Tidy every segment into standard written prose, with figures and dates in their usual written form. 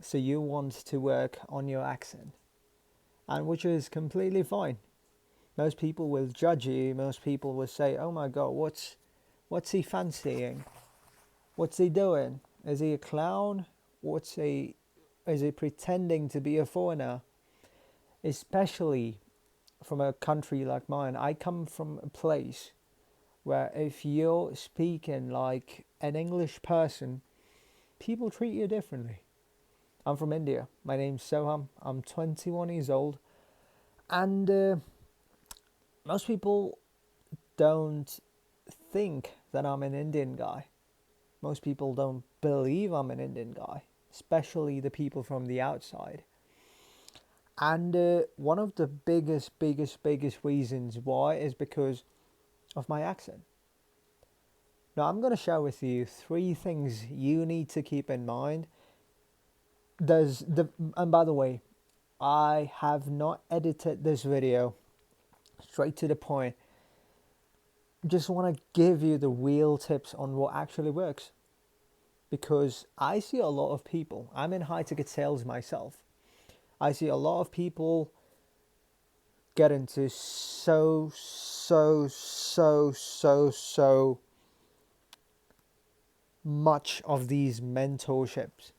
So you want to work on your accent, and which is completely fine. Most people will judge you. Most people will say, "Oh my God, what's he fancying? What's he doing? Is he a clown? What's he? Is he pretending to be a foreigner?" Especially from a country like mine, I come from a place where if you're speaking like an English person, people treat you differently. I'm from India. My name's Soham. I'm 21 years old, and most people don't think that I'm an Indian guy. Most people don't believe I'm an Indian guy, especially the people from the outside. And one of the biggest reasons why is because of my accent. Now, I'm going to share with you three things you need to keep in mind. And by the way, I have not edited this video, straight to the point. Just want to give you the real tips on what actually works. Because I see a lot of people, I'm in high ticket sales myself. I see a lot of people get into so much of these mentorships.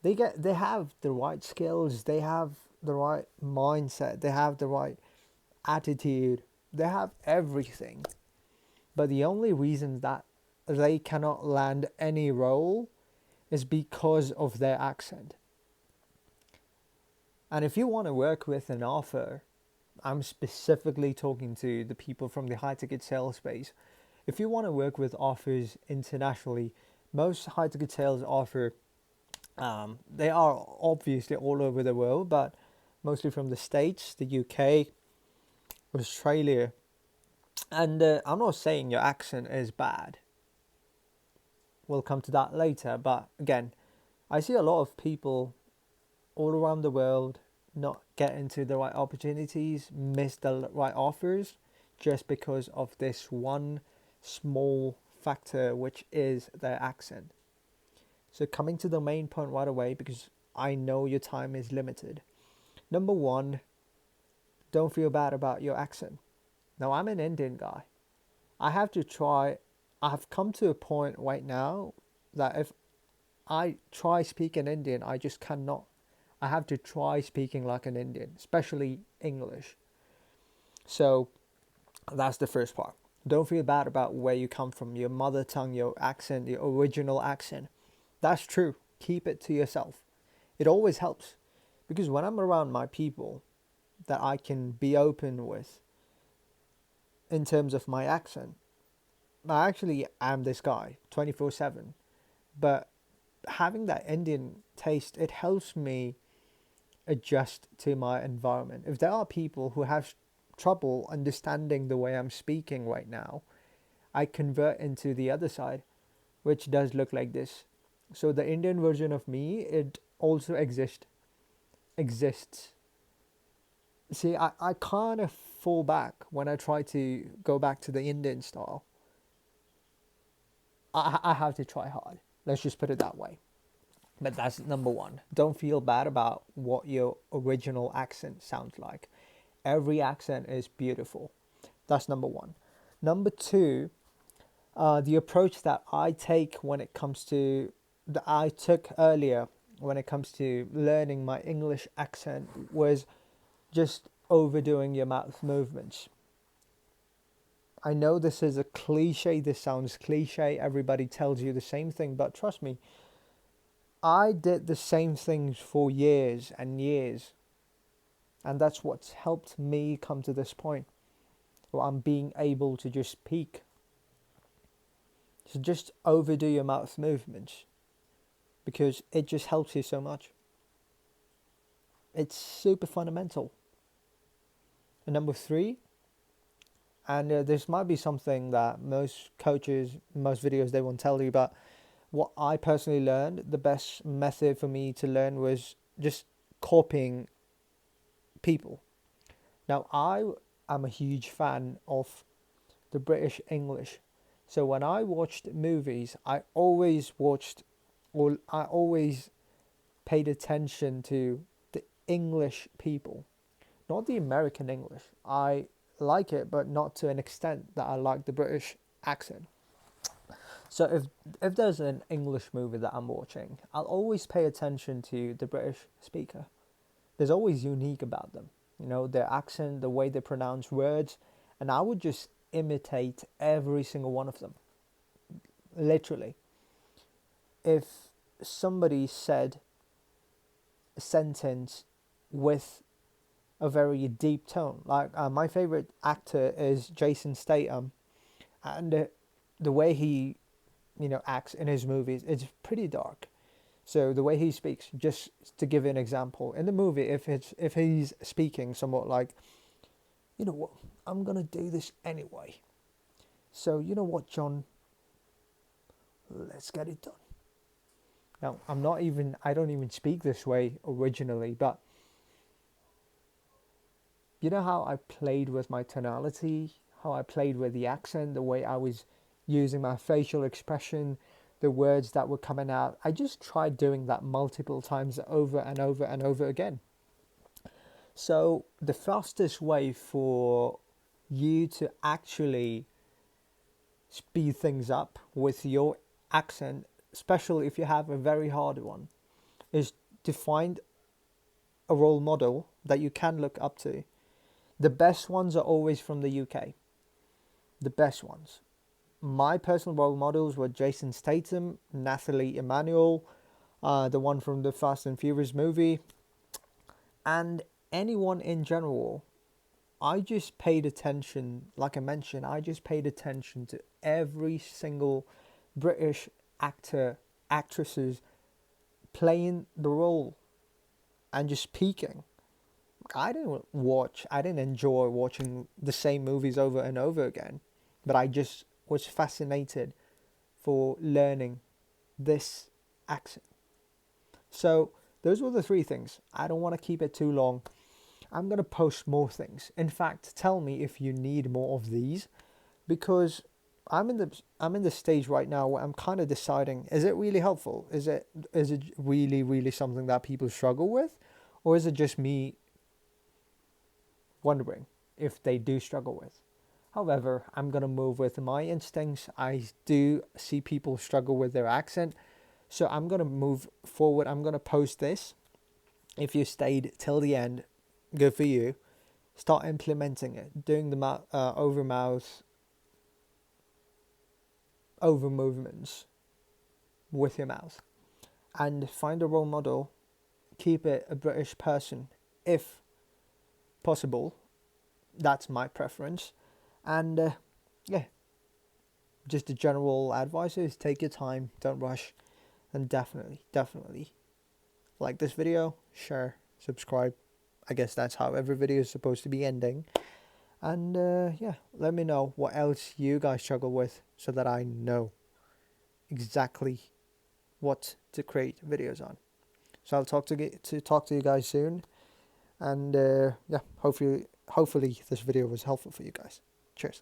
They have the right skills, they have the right mindset, they have the right attitude, they have everything. But the only reason that they cannot land any role is because of their accent. And if you want to work with an offer, I'm specifically talking to the people from the high ticket sales space. If you want to work with offers internationally, most high ticket sales offer, they are obviously all over the world, but mostly from the States, the UK, Australia. And I'm not saying your accent is bad. We'll come to that later. But again, I see a lot of people all around the world not get into the right opportunities, miss the right offers, just because of this one small factor, which is their accent. So, coming to the main point right away, because I know your time is limited. Number one, don't feel bad about your accent. Now, I'm an Indian guy. I have to try, I've come to a point right now that if I try speaking Indian, I just cannot. I have to try speaking like an Indian, especially English. So that's the first part. Don't feel bad about where you come from, your mother tongue, your accent, your original accent. That's true. Keep it to yourself. It always helps because when I'm around my people that I can be open with in terms of my accent, I actually am this guy 24/7. But having that Indian taste, it helps me adjust to my environment. If there are people who have trouble understanding the way I'm speaking right now, I convert into the other side, which does look like this. So the Indian version of me, it also exists. See, I kind of fall back when I try to go back to the Indian style. I have to try hard. Let's just put it that way. But that's number one. Don't feel bad about what your original accent sounds like. Every accent is beautiful. That's number one. Number two, the approach that I take when it comes to that I took earlier when it comes to learning my English accent was just overdoing your mouth movements. I know this is a cliche, this sounds cliche, everybody tells you the same thing, but trust me, I did the same things for years and years, and that's what's helped me come to this point where I'm being able to just speak. So just overdo your mouth movements because it just helps you so much. It's super fundamental. And number three, and this might be something that most coaches, most videos, they won't tell you, but what I personally learned, the best method for me to learn was just copying people. Now, I am a huge fan of the British English. So when I watched movies, I always paid attention to the English people, not the American English. I like it, but not to an extent that I like the British accent. So if there's an English movie that I'm watching, I'll always pay attention to the British speaker. There's always unique about them, you know, their accent, the way they pronounce words, and I would just imitate every single one of them. Literally, if somebody said a sentence with a very deep tone, like my favorite actor is Jason Statham, and the way he, you know, acts in his movies, it's pretty dark. So the way he speaks, just to give an example, in the movie, if he's speaking somewhat like, you know what, I'm gonna do this anyway. So you know what, John, let's get it done. Now I don't even speak this way originally, but you know how I played with my tonality, how I played with the accent, the way I was using my facial expression, the words that were coming out. I just tried doing that multiple times over and over and over again. So the fastest way for you to actually speed things up with your accent, especially if you have a very hard one, is to find a role model that you can look up to. The best ones are always from the UK. The best ones. My personal role models were Jason Statham, Nathalie Emmanuel, the one from the Fast and Furious movie, and anyone in general. I just paid attention, like I mentioned, I just paid attention to every single British actor, actresses playing the role and just speaking. I didn't enjoy watching the same movies over and over again, but I just was fascinated for learning this accent. So those were the three things. I don't want to keep it too long. I'm going to post more things. In fact, tell me if you need more of these, because I'm in the stage right now where I'm kind of deciding, is it really helpful? Is it really something that people struggle with, or is it just me wondering if they do struggle with? However, I'm going to move with my instincts. I do see people struggle with their accent, so I'm going to move forward. I'm going to post this. If you stayed till the end, good for you. Start implementing it, doing the over movements with your mouth, and find a role model. Keep it a British person if possible. That's my preference. And yeah, just a general advice is take your time, don't rush, and definitely like this video, share, subscribe. I guess that's how every video is supposed to be ending. And yeah, let me know what else you guys struggle with so that I know exactly what to create videos on. So I'll talk to you guys soon. And yeah, hopefully this video was helpful for you guys. Cheers.